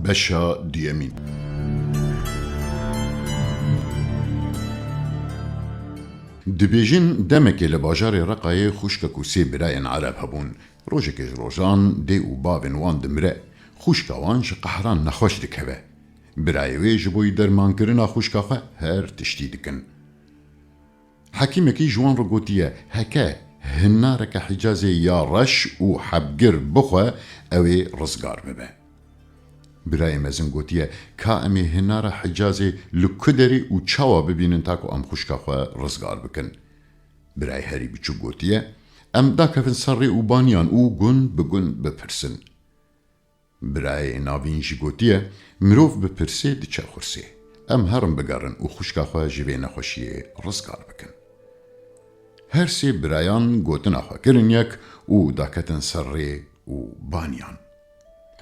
بشا دیمین. دبیجین دمکی لباجار رقای خوشک کوسی برای عرب هبون. روزی که روزان دی و باون وان دمره. خوشکوانش قهران نخوش دکوه. برای ویج بوی درمان کرنا خوشکخه هر تشتی دکن. حکیم کی جوان رو گوتیه هکه هنارک حجازی یا رش و حبگر بخواه اوی رزگار ببه. برای مزن گوتیه که امی هنار حجازی لکدری و چاوا ببینن تاکو ام خوشکخواه رزگار بکن. برای هری بچو گوتیه ام دا کفن سری و بانیان او گن بگن بپرسن. برای ناوینجی گوتیه مروف بپرسه دی چه خورسه. ام هرم بگرن و خوشکخواه جوه نخوشیه رزگار بکن. هر سی برایان گوتن آخوا کرن یک و داکتن سری و بانیان.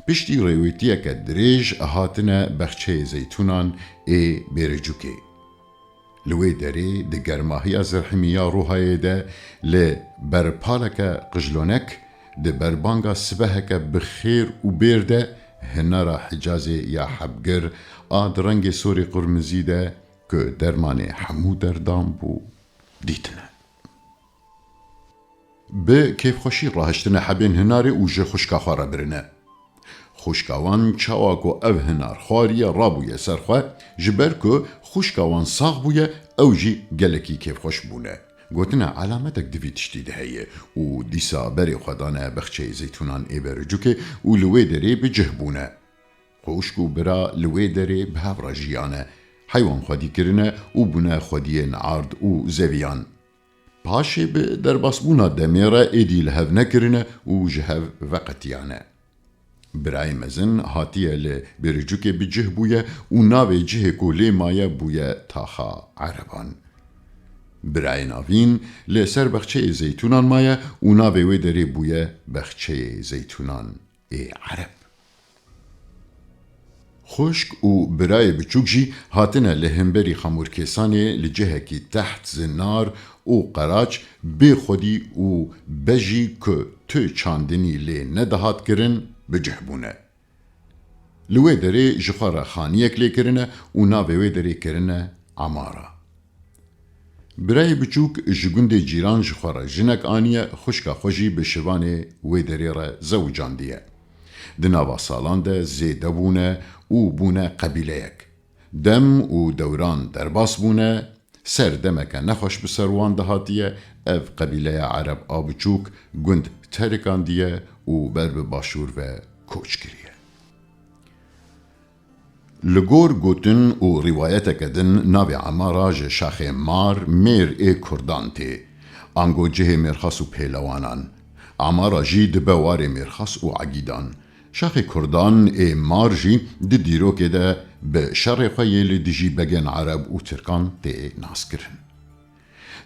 پشتی رویتیه که دریج احاتنه بخچه زیتونان ای بیرجوکه. لوی داری ده گرماهی زرحمیا روحای ده لبرپالک قجلونک ده بربانگا سبهک بخیر و بیرده هنارا حجازی یا حبگر آدرنگ سوری قرمزی ده که درمان حمو دردان بو دیتنه. به کیف خوشی راهشتنه حبین هناری و جه خوشکا خواره برنه. خوشکاوان چاواکو او هنار خواری رابویه سرخواه جبر که خوشکاوان ساغ بویه او جی گلکی کیف خوش بونه. گوتنه علامتک دوی تشتی ده هیه و دیسا بری خودانه بخچه زیتونان ای برجوکه و لوی داره بجه بونه. خوشکو برا لوی داره به هفرا جیانه. حیوان خودی کرنه و بونه خودی نعارد و زویان. پاشه به درباسبونا دمیره ایدی لحو نکرنه و جهو وقتیانه. برای مزن هاتیه لبرجوکه بجه بویه و ناوی جه کولی مایه بویه تاخا عربان. برای ناوین لسر بخچه زیتونان مایه و ناوی وی داری بویه بخچه زیتونان ای عرب. خشک و برای بچوک جی هاتنه لهمبری خمورکسانی لجهه کی تحت زنار و قراج بی خودی و بجی که تو چاندنی لی ندهات کرن بجه بونه. لوی داری جخار خانیک لی کرنه و ناوی وی داری کرنه عمارا. برای بچوک جگند جیران جخار جنک آنیه خشکا خوشی به شوانه وی داری را زوجان دیه. دناوا سالان ده زیده بونه و بونه قبیله یک. دم و دوران درباس بونه سر دمک نخوش بسروان دهاتیه اف قبیله عرب آبچوک گند ترکان دیه و برب باشور و کوچ کریه. لگور گوتن و روایت کدن ناوی عمارا جه شاخ مار میر ای کردان تی انگو جه مرخص و پیلوانان عمارا جی دبوار مرخص و عگیدان شاخ کردان ای مار جی دی دیرو که ده به شر خیلی دیجی بگن عرب و ترکان تی ناس کرن.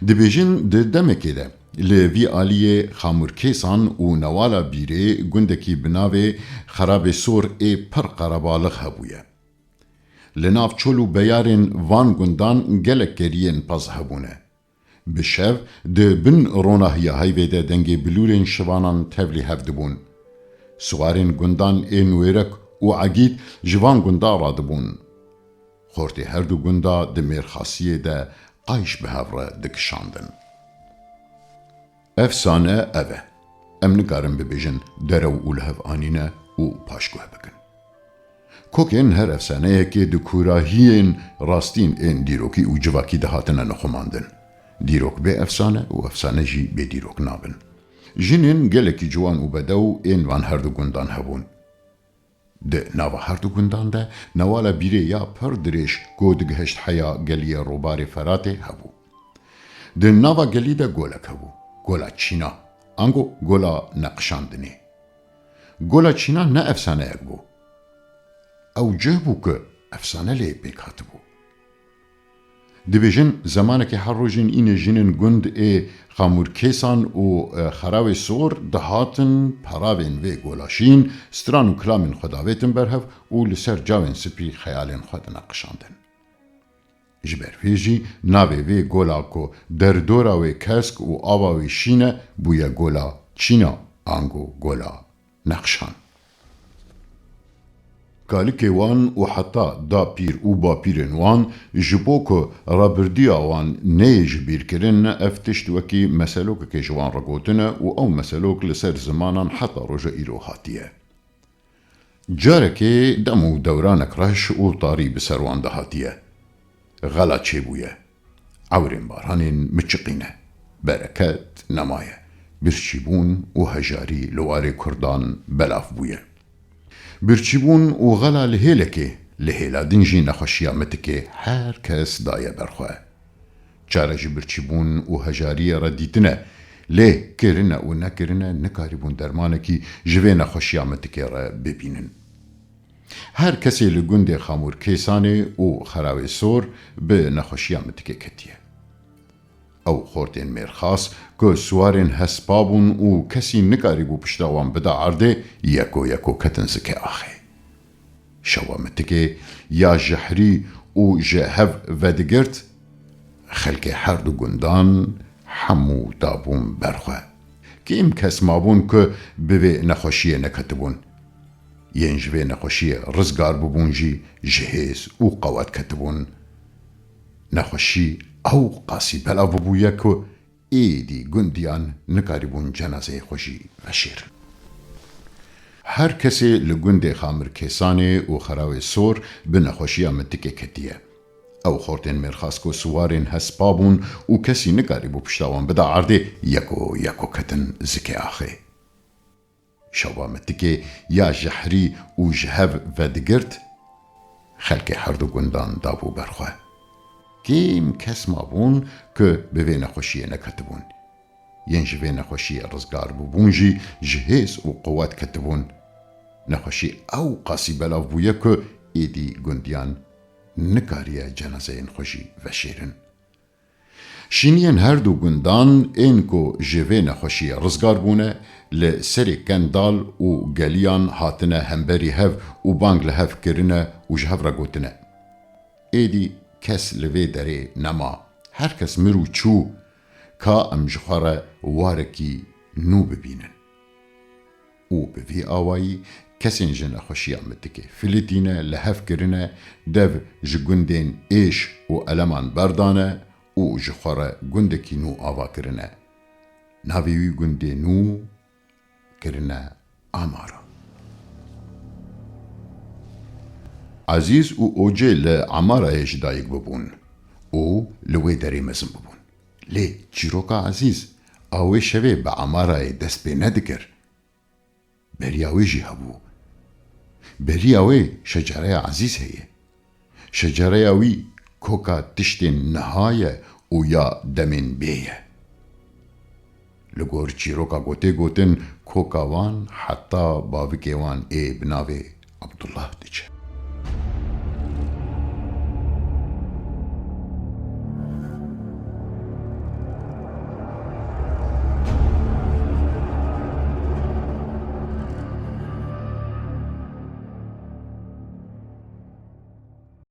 دبیجن ده دمه که ده لوی آلیه خامورکیسان و نوالا بیره گندکی بناوه خراب سور ای پر قربالغ هبویه. لناف چولو بیارن وان گندان گلک گرین پاز هبونه. بشف ده بن روناهیه هایوه ده دنگی بلورین شوانان تبلی هفدبون. سوارین گندان ای نویرک و عگید جوان گندا را دبون. خورتی هر دو گندا ده میرخاصیه ده قایش به هفره دکشاندن. افسانه اوه ام نگارم ببیجن درو اولهف آنینه و پاشگوه بکن. کوکن هر افسانه که دکوراهین راستین این دیروکی و جواکی دهاتنه نخماندن. دیروک به افسانه و افسانه جی به دیروک نابن. جنین گلکی جوان و بدو این وان هر دو گندان هبون. ده ناوا هر دو گندان ده نوالا بیره یا پر درش گودگهشت حیا گلی روبار فراته هبو. ده ناوا گلی ده گولک هبو. گولا چینا انگو گولا نقشاندنی. گولا چینا نه افسانه یک بو. او جه بو که افسانه لی بیکات بو. دبیجن زمانه که هر روزین این جنین گند ای خامورکیسان و خراوی سور دهاتن پراوین وی گولاشین ستران و کلامین خداویتن برهف و لسر جاوین سپی خیالین خود نقشاندن. جبر ویجی ناوی وی گولا کو در دورا وی کسک و آوا وی شینه بویا گولا چینا انگو گولا نقشان. کالکی وان و حتی دا پیر و با پیرن وان جبو که رابردیا وان نیج بیر کرن افتشت وکی مسلوک که جوان را گوتنه و او مسلوک لسر زمانان حتی رجا ایرو هاتیه. جاركي دمو دورانك رش و طاري بسروان دهاتيه غلا چه بويه عورين بارانين متشقينه بركات نمايه برشيبون و هجاري لواري كردان بلاف بويه برشيبون و غلا لهيلكي لهيلا دنجي نخشيا متكي هر كس دايه برخواه چارج برچيبون و هجاري رديتنه ليه كرنا و نكرنا نكاربون درمانكي جوه نخوشيا متكي را ببينن هر کسی لگند خامور کیسانه و خراوی سور به نخوشیا متکه کتیه او خورتین میرخاص که سوارین هسپابون و کسی نکاریبو پشتاوان بدا عرده یکو کتن زکه آخه شوا متکه یا جحری و جهو ودگرت خلق هر دو گندان حمو دابون برخواه که ام کس مابون که به نخوشیه نکتبون ينجبي نخوشي رزقار ببونجي جهيز و قوات كتبون نخوشي او قاسي بلا ببوياكو ايدي گنديان نكاربون جنازه خوشي وشير هر کسی لگند خامر کسانه و خراوی سور به نخوشی متکه کتیه او خورتین مرخاص کو سوارین هسپابون و کسی نکاریبو پشتاوان بدا عرده یکو کتن زکه آخه شوا متكي يا جحري و جهب ودگرت خلق هر دو گندان دابو برخواه كيم كس مابون که بوه نخوشیه نکتبون ين جوه نخوشیه رزگار ببونجي جهيز و قوات كتبون نخوشي او قاسي بلاف بويه که ايدي گنديان نکاريه جنازه خوشي وشيرن شینین هر دو گندان اینکو جوه نخوشی رزگار بونه لسری کندال و گلیان هاتنه همبری هف و بانگ لهف کرنه و جهف را گوتنه ایدی کس لوی داره نما هر کس مرو چو کا ام جخواره وارکی نو ببینن او بوی آوائی کسین جن خوشی آمده که فلیتینه لهف کرنه دو جگندین ایش و علمان بردانه او جخواره گندکی نو آوا کرنه ناویوی گنده نو کرنه آمارا عزیز او اوجه لعمارا اجدایک ببون او لوی داری مزم ببون لی چیروکا عزیز آوی شوه با عمارا دست به ندکر بریاوی جی هبو بریاوی شجره عزیز هیه شجره اوی کوکا تشتین نهایه او یا دمین بیه لگور چیروکا گوتن کوکا وان حتی باوی وان ای بناوی عبدالله دیچه